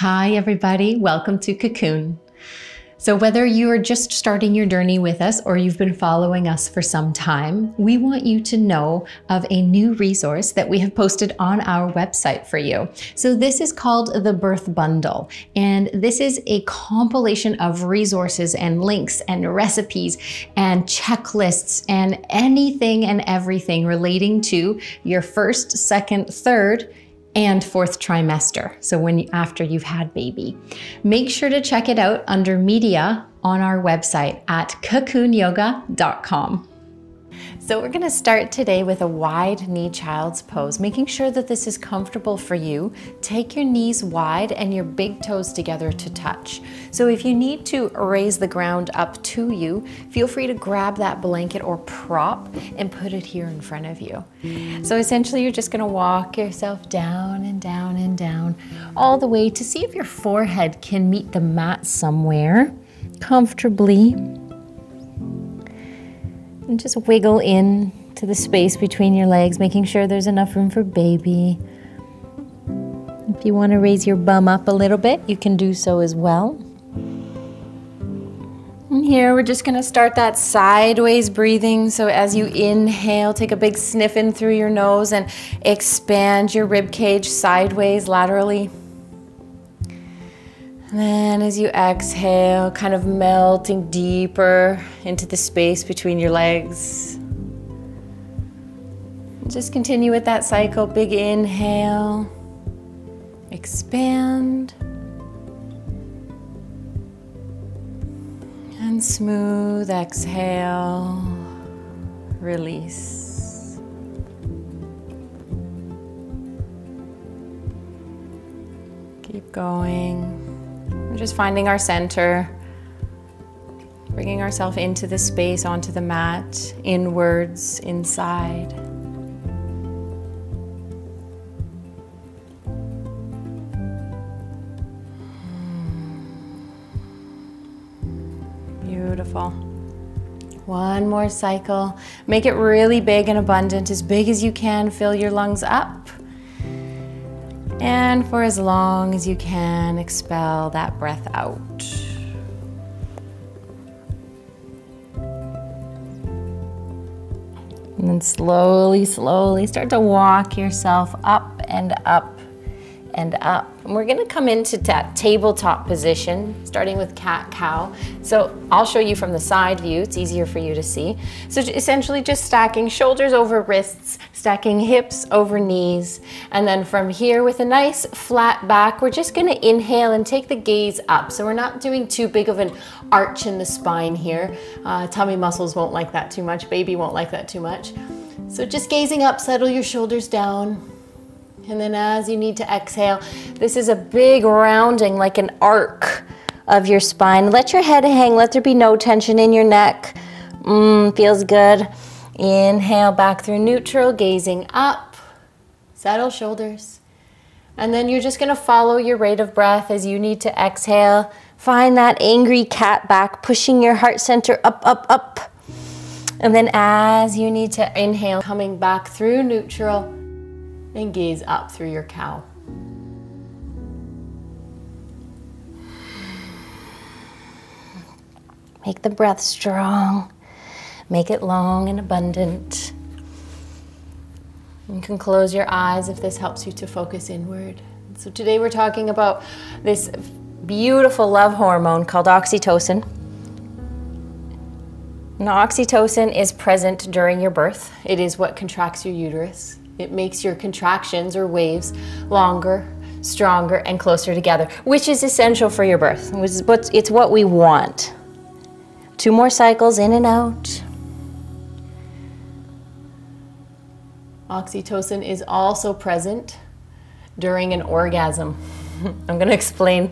Hi, everybody. Welcome to Kukoon. So whether you are just starting your journey with us or you've been following us for some time, we want you to know of a new resource that we have posted on our website for you. So this is called the Birth Bundle, and this is a compilation of resources and links and recipes and checklists and anything and everything relating to your first, second, third, and fourth trimester, so after you've had baby. Make sure to check it out under media on our website at kukoonyoga.com. So we're going to start today with a wide knee child's pose, making sure that this is comfortable for you. Take your knees wide and your big toes together to touch. So if you need to raise the ground up to you, feel free to grab that blanket or prop and put it here in front of you. So essentially you're just going to walk yourself down and down and down all the way to see if your forehead can meet the mat somewhere comfortably. And just wiggle in to the space between your legs, making sure there's enough room for baby. If you want to raise your bum up a little bit, you can do so as well. And here we're just going to start that sideways breathing. So as you inhale, take a big sniff in through your nose and expand your rib cage sideways, laterally. And then as you exhale, kind of melting deeper into the space between your legs. Just continue with that cycle. Big inhale, expand, and smooth exhale, release. Keep going. We're just finding our center, bringing ourselves into the space, onto the mat, inwards, inside. Beautiful. One more cycle. Make it really big and abundant, as big as you can. Fill your lungs up. And for as long as you can, expel that breath out. And then slowly, slowly start to walk yourself up and up and up. And we're gonna come into that tabletop position, starting with cat-cow. So I'll show you from the side view, it's easier for you to see. So essentially just stacking shoulders over wrists, stacking hips over knees. And then from here with a nice flat back, we're just gonna inhale and take the gaze up. So we're not doing too big of an arch in the spine here. Tummy muscles won't like that too much, baby won't like that too much. So just gazing up, settle your shoulders down. And then as you need to exhale, this is a big rounding, like an arc of your spine. Let your head hang, let there be no tension in your neck. Feels good. Inhale back through neutral, gazing up, settle shoulders. And then you're just gonna follow your rate of breath as you need to exhale. Find that angry cat back, pushing your heart center up, up, up. And then as you need to inhale, coming back through neutral, and gaze up through your cow. Make the breath strong. Make it long and abundant. You can close your eyes if this helps you to focus inward. So today we're talking about this beautiful love hormone called oxytocin. Now, oxytocin is present during your birth. It is what contracts your uterus. It makes your contractions or waves longer, stronger, and closer together, which is essential for your birth. It's what we want. 2 more cycles in and out. Oxytocin is also present during an orgasm. I'm going to explain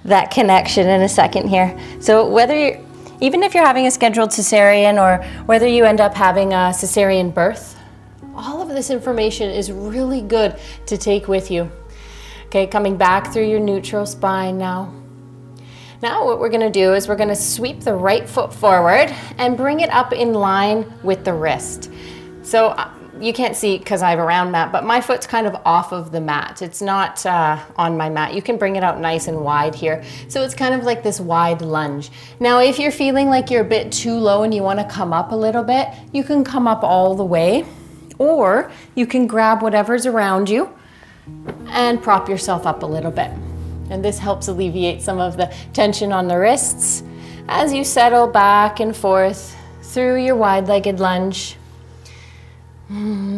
that connection in a second here. So even if you're having a scheduled cesarean or whether you end up having a cesarean birth, all of this information is really good to take with you. Okay, coming back through your neutral spine now. Now what we're gonna do is we're gonna sweep the right foot forward and bring it up in line with the wrist. So you can't see because I have a round mat, but my foot's kind of off of the mat. It's not on my mat. You can bring it out nice and wide here. So it's kind of like this wide lunge. Now, if you're feeling like you're a bit too low and you want to come up a little bit, you can come up all the way, or you can grab whatever's around you and prop yourself up a little bit. And this helps alleviate some of the tension on the wrists as you settle back and forth through your wide-legged lunge.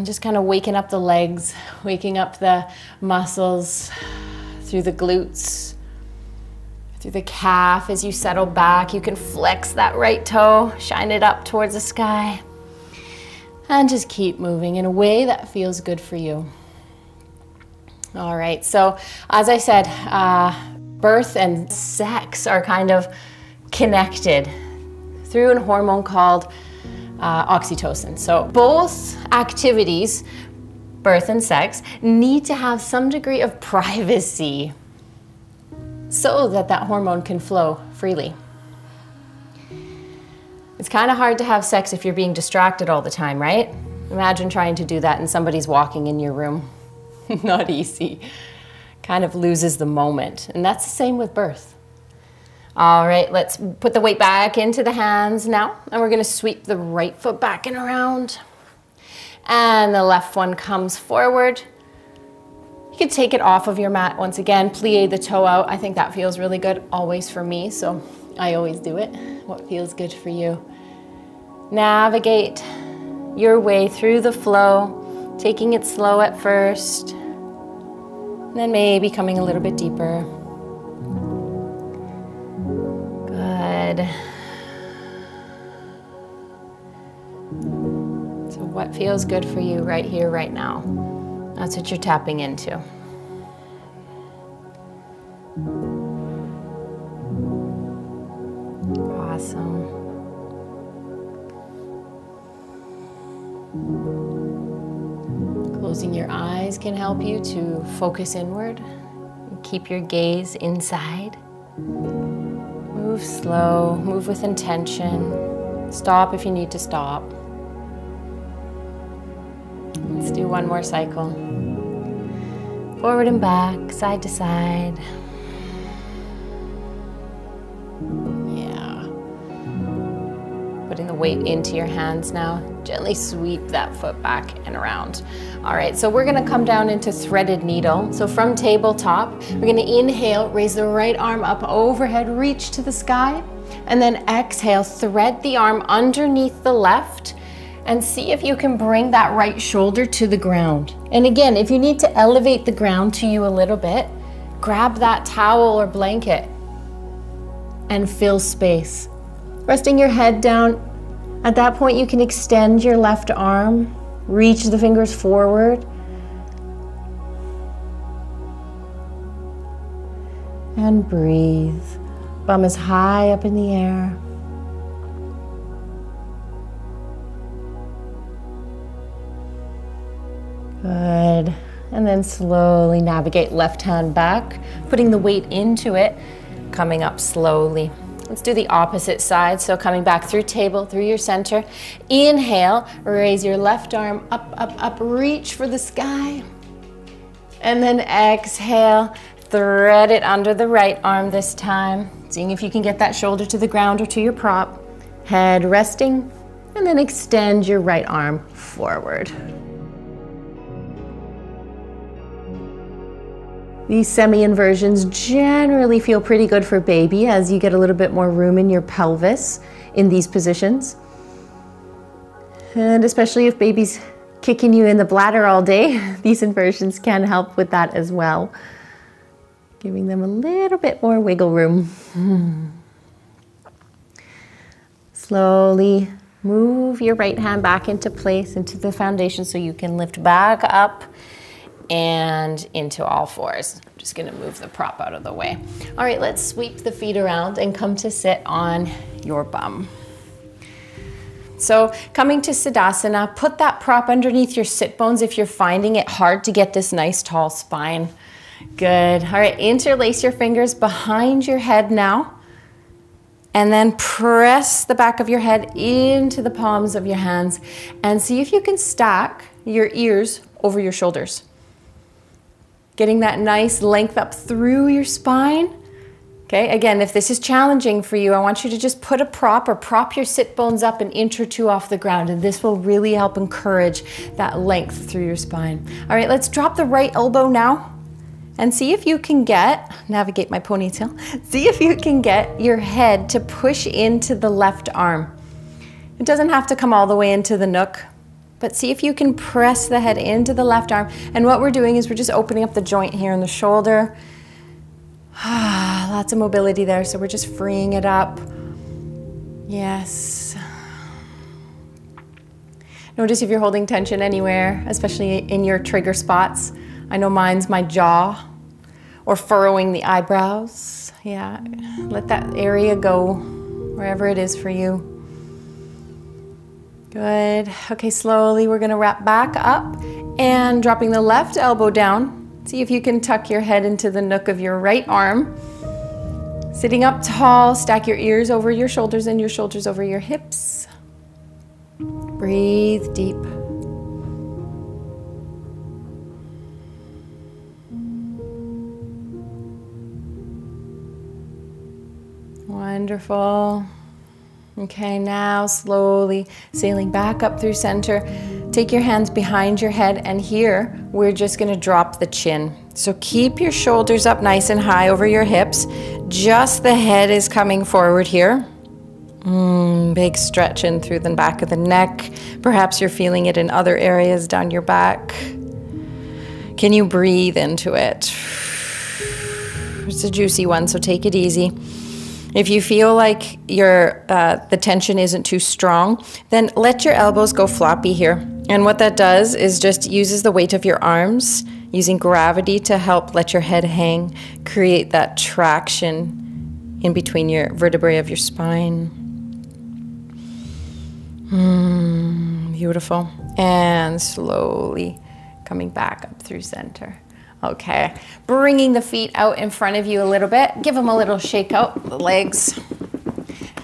Just kind of waking up the legs, waking up the muscles through the glutes, through the calf. As you settle back, you can flex that right toe, shine it up towards the sky, and just keep moving in a way that feels good for you. All right, so as I said, birth and sex are kind of connected through a hormone called oxytocin. So both activities, birth and sex, need to have some degree of privacy so that that hormone can flow freely. It's kind of hard to have sex if you're being distracted all the time, right? Imagine trying to do that and somebody's walking in your room. Not easy. Kind of loses the moment. And that's the same with birth. All right, let's put the weight back into the hands now. And we're gonna sweep the right foot back and around. And the left one comes forward. You can take it off of your mat once again, plie the toe out. I think that feels really good always for me, so I always do it. What feels good for you? Navigate your way through the flow, taking it slow at first, and then maybe coming a little bit deeper. Good. So what feels good for you right here, right now? That's what you're tapping into. Awesome. Closing your eyes can help you to focus inward. Keep your gaze inside. Move slow, move with intention. Stop if you need to stop. Let's do one more cycle. Forward and back, side to side. Yeah. Putting the weight into your hands now. Gently sweep that foot back and around. All right, so we're gonna come down into threaded needle. So from tabletop, we're gonna inhale, raise the right arm up overhead, reach to the sky, and then exhale, thread the arm underneath the left, and see if you can bring that right shoulder to the ground. And again, if you need to elevate the ground to you a little bit, grab that towel or blanket and fill space. Resting your head down. At that point, you can extend your left arm, reach the fingers forward, and breathe. Bum is high up in the air. Good. And then slowly navigate left hand back, putting the weight into it, coming up slowly. Let's do the opposite side. So coming back through table, through your center. Inhale, raise your left arm up, up, up, reach for the sky. And then exhale, thread it under the right arm this time. Seeing if you can get that shoulder to the ground or to your prop. Head resting, and then extend your right arm forward. These semi-inversions generally feel pretty good for baby as you get a little bit more room in your pelvis in these positions. And especially if baby's kicking you in the bladder all day, these inversions can help with that as well. Giving them a little bit more wiggle room. Slowly move your right hand back into place, into the foundation so you can lift back up and into all fours. I'm just gonna move the prop out of the way. All right, let's sweep the feet around and come to sit on your bum. So coming to Sadasana, put that prop underneath your sit bones if you're finding it hard to get this nice tall spine. Good. All right, interlace your fingers behind your head now, and then press the back of your head into the palms of your hands and see if you can stack your ears over your shoulders. Getting that nice length up through your spine. Okay, again, if this is challenging for you, I want you to just put a prop or prop your sit bones up an inch or two off the ground, and this will really help encourage that length through your spine. All right, let's drop the right elbow now and see if you can navigate my ponytail, see if you can get your head to push into the left arm. It doesn't have to come all the way into the nook, but see if you can press the head into the left arm. And what we're doing is we're just opening up the joint here in the shoulder. Lots of mobility there, so we're just freeing it up. Yes. Notice if you're holding tension anywhere, especially in your trigger spots. I know mine's my jaw or furrowing the eyebrows. Yeah, let that area go wherever it is for you. Good. Okay, slowly we're gonna wrap back up and dropping the left elbow down. See if you can tuck your head into the nook of your right arm. Sitting up tall, stack your ears over your shoulders and your shoulders over your hips. Breathe deep. Wonderful. Okay, now slowly sailing back up through center. Take your hands behind your head, and here we're just gonna drop the chin. So keep your shoulders up nice and high over your hips. Just the head is coming forward here. Big stretch in through the back of the neck. Perhaps you're feeling it in other areas down your back. Can you breathe into it? It's a juicy one, so take it easy. If you feel like the tension isn't too strong, then let your elbows go floppy here. And what that does is just uses the weight of your arms, using gravity to help let your head hang, create that traction in between your vertebrae of your spine. Beautiful. And slowly coming back up through center. Okay, bringing the feet out in front of you a little bit. Give them a little shake out, the legs.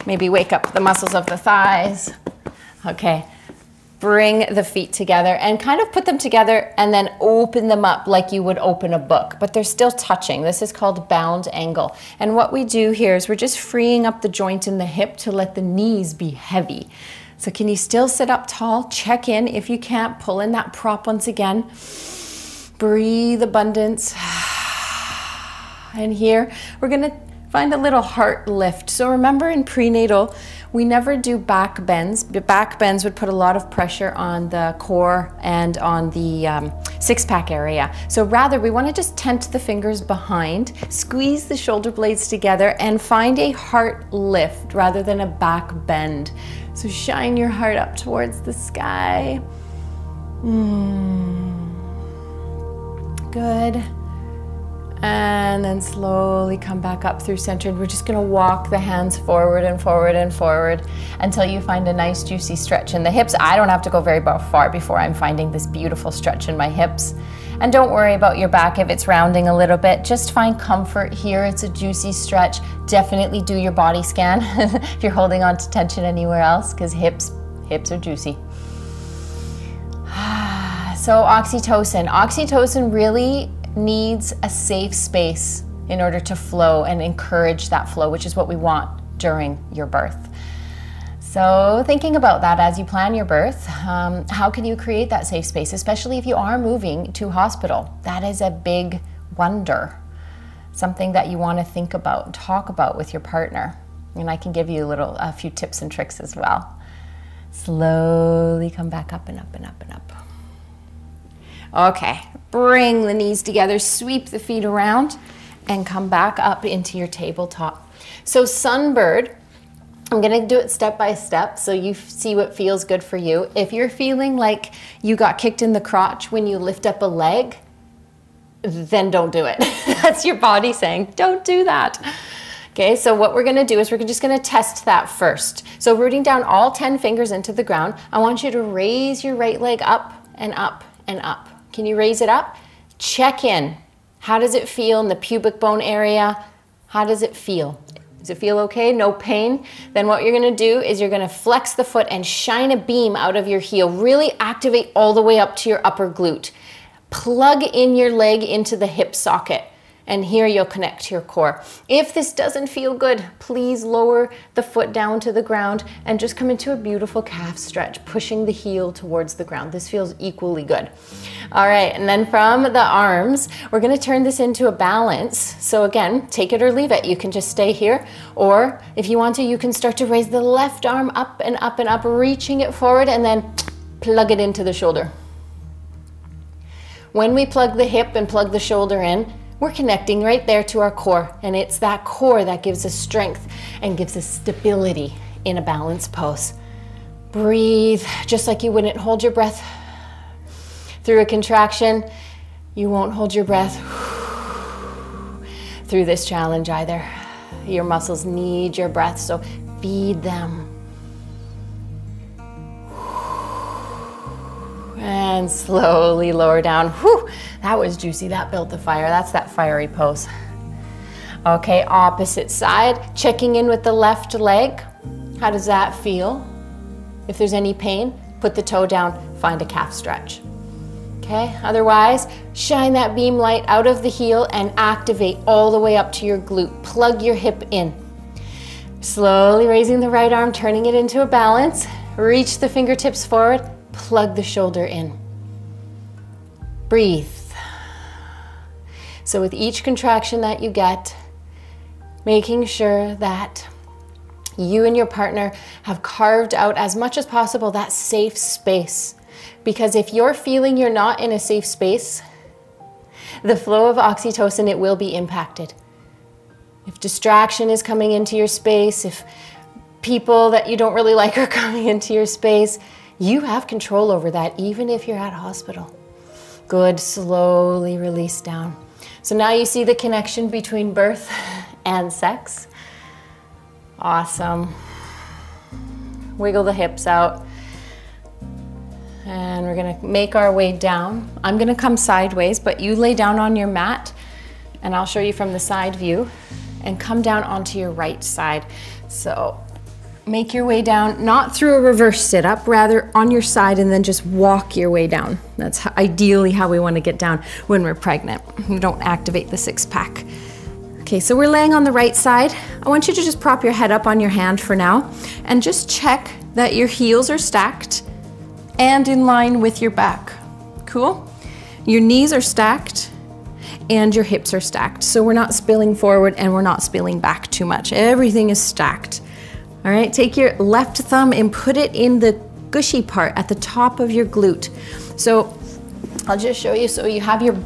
Maybe wake up the muscles of the thighs. Okay, bring the feet together and kind of put them together and then open them up like you would open a book, but they're still touching. This is called bound angle. And what we do here is we're just freeing up the joint in the hip to let the knees be heavy. So can you still sit up tall? Check in. If you can't, pull in that prop once again. Breathe abundance. And here we're gonna find a little heart lift. So remember in prenatal, we never do back bends. Back bends would put a lot of pressure on the core and on the six-pack area. So rather, we wanna just tent the fingers behind, squeeze the shoulder blades together, and find a heart lift rather than a back bend. So shine your heart up towards the sky. Good. And then slowly come back up through center. And we're just gonna walk the hands forward and forward and forward until you find a nice juicy stretch in the hips. I don't have to go very far before I'm finding this beautiful stretch in my hips. And don't worry about your back if it's rounding a little bit. Just find comfort here. It's a juicy stretch. Definitely do your body scan if you're holding on to tension anywhere else, because hips are juicy. So oxytocin. Oxytocin really needs a safe space in order to flow and encourage that flow, which is what we want during your birth. So thinking about that as you plan your birth, how can you create that safe space, especially if you are moving to hospital? That is a big wonder, something that you want to think about, talk about with your partner. And I can give you a few tips and tricks as well. Slowly come back up and up and up and up. Okay, bring the knees together, sweep the feet around, and come back up into your tabletop. So Sunbird, I'm gonna do it step by step so you see what feels good for you. If you're feeling like you got kicked in the crotch when you lift up a leg, then don't do it. That's your body saying, don't do that. Okay, so what we're gonna do is we're just gonna test that first. So rooting down all 10 fingers into the ground, I want you to raise your right leg up and up and up. Can you raise it up? Check in. How does it feel in the pubic bone area? How does it feel? Does it feel okay? No pain? Then what you're gonna do is you're gonna flex the foot and shine a beam out of your heel. Really activate all the way up to your upper glute. Plug in your leg into the hip socket. And here you'll connect to your core. If this doesn't feel good, please lower the foot down to the ground and just come into a beautiful calf stretch, pushing the heel towards the ground. This feels equally good. All right, and then from the arms, we're gonna turn this into a balance. So again, take it or leave it. You can just stay here, or if you want to, you can start to raise the left arm up and up and up, reaching it forward, and then plug it into the shoulder. When we plug the hip and plug the shoulder in, we're connecting right there to our core, and it's that core that gives us strength and gives us stability in a balanced pose. Breathe, just like you wouldn't hold your breath through a contraction. You won't hold your breath through this challenge either. Your muscles need your breath, so feed them. And slowly lower down. Whew, that was juicy, that built the fire. That's that fiery pose. Okay, opposite side, checking in with the left leg. How does that feel? If there's any pain, put the toe down, find a calf stretch. Okay, otherwise, shine that beam light out of the heel and activate all the way up to your glute. Plug your hip in. Slowly raising the right arm, turning it into a balance. Reach the fingertips forward. Plug the shoulder in. Breathe. So with each contraction that you get, making sure that you and your partner have carved out as much as possible that safe space. Because if you're feeling you're not in a safe space, the flow of oxytocin, it will be impacted. If distraction is coming into your space, if people that you don't really like are coming into your space, you have control over that, even if you're at hospital. Good, slowly release down. So now you see the connection between birth and sex. Awesome. Wiggle the hips out. And we're gonna make our way down. I'm gonna come sideways, but you lay down on your mat, and I'll show you from the side view, and come down onto your right side. So make your way down, not through a reverse sit-up, rather on your side, and then just walk your way down. That's ideally how we want to get down when we're pregnant. We don't activate the six-pack. Okay, so we're laying on the right side. I want you to just prop your head up on your hand for now, and just check that your heels are stacked and in line with your back. Cool? Your knees are stacked and your hips are stacked. So we're not spilling forward and we're not spilling back too much. Everything is stacked. All right, take your left thumb and put it in the gushy part at the top of your glute. So I'll just show you. So you have your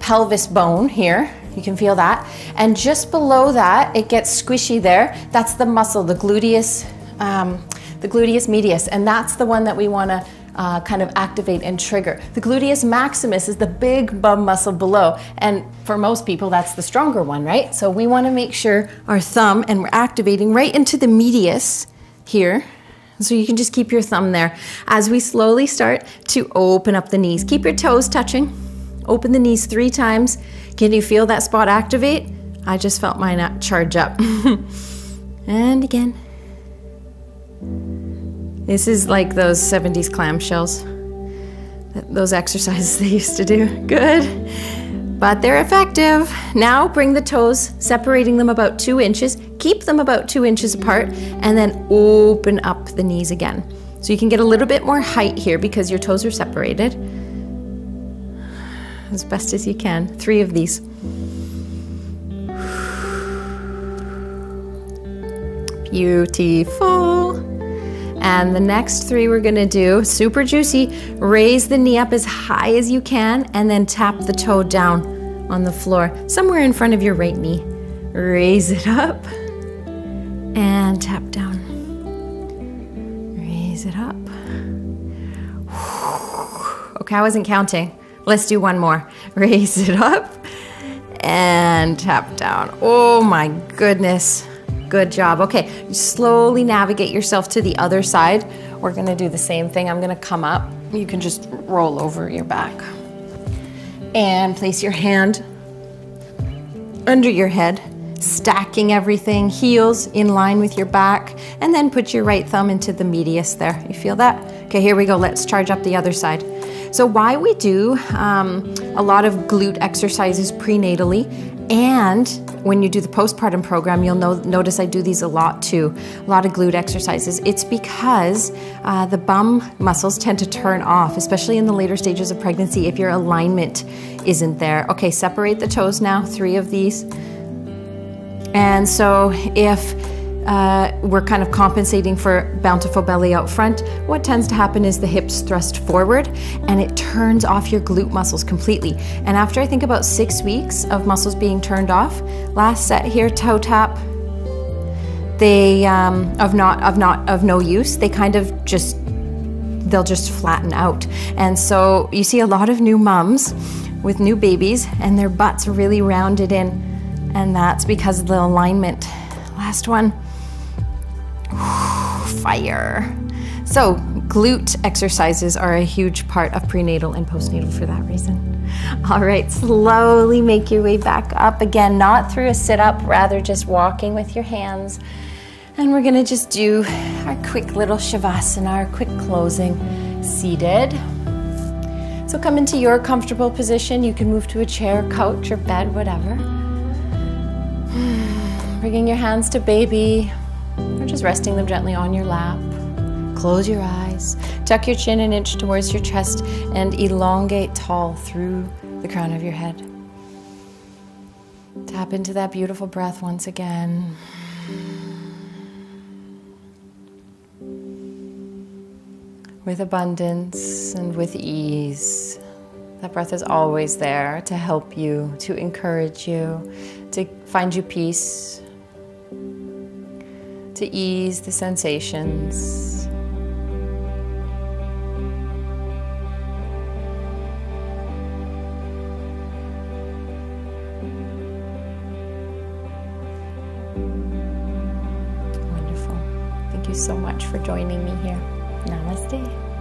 pelvis bone here. You can feel that. And just below that, it gets squishy there. That's the muscle, the gluteus medius. And that's the one that we want to kind of activate and trigger. The gluteus maximus is the big bum muscle below, and for most people that's the stronger one, right? So we want to make sure our thumb, and we're activating right into the medius here, so you can just keep your thumb there as we slowly start to open up the knees. Keep your toes touching. Open the knees 3 times. Can you feel that spot activate? I just felt mine charge up. And again. This is like those 70s clamshells, those exercises they used to do. Good, but they're effective. Now bring the toes, separating them about 2 inches. Keep them about 2 inches apart, and then open up the knees again. So you can get a little bit more height here because your toes are separated. As best as you can. 3 of these. Beautiful. And the next 3 we're gonna do, super juicy, raise the knee up as high as you can and then tap the toe down on the floor, somewhere in front of your right knee. Raise it up and tap down. Raise it up. Okay, I wasn't counting. Let's do one more. Raise it up and tap down. Oh my goodness. Good job. Okay, slowly navigate yourself to the other side. We're gonna do the same thing. I'm gonna come up. You can just roll over your back. And place your hand under your head. stacking everything, heels in line with your back, and then put your right thumb into the medius there. You feel that? Okay, here we go. Let's charge up the other side. So why we do a lot of glute exercises prenatally, and when you do the postpartum program, you'll notice I do these a lot too, a lot of glute exercises. It's because the bum muscles tend to turn off, especially in the later stages of pregnancy if your alignment isn't there. Okay, separate the toes now, 3 of these. And so if we're kind of compensating for bountiful belly out front, what tends to happen is the hips thrust forward and it turns off your glute muscles completely. And after I think about 6 weeks of muscles being turned off, last set here, toe tap, they of no use, they kind of they'll just flatten out. And so you see a lot of new mums with new babies and their butts really rounded in, and that's because of the alignment. Last one. Fire. So glute exercises are a huge part of prenatal and postnatal for that reason. All right, slowly make your way back up. Again, not through a sit-up, rather just walking with your hands. And we're gonna just do our quick little Shavasana, our quick closing, seated. So come into your comfortable position. You can move to a chair, couch, or bed, whatever. Bringing your hands to baby, or just resting them gently on your lap. Close your eyes, tuck your chin an inch towards your chest, and elongate tall through the crown of your head. Tap into that beautiful breath once again. With abundance and with ease. That breath is always there to help you, to encourage you, to find you peace, to ease the sensations. Wonderful. Thank you so much for joining me here. Namaste.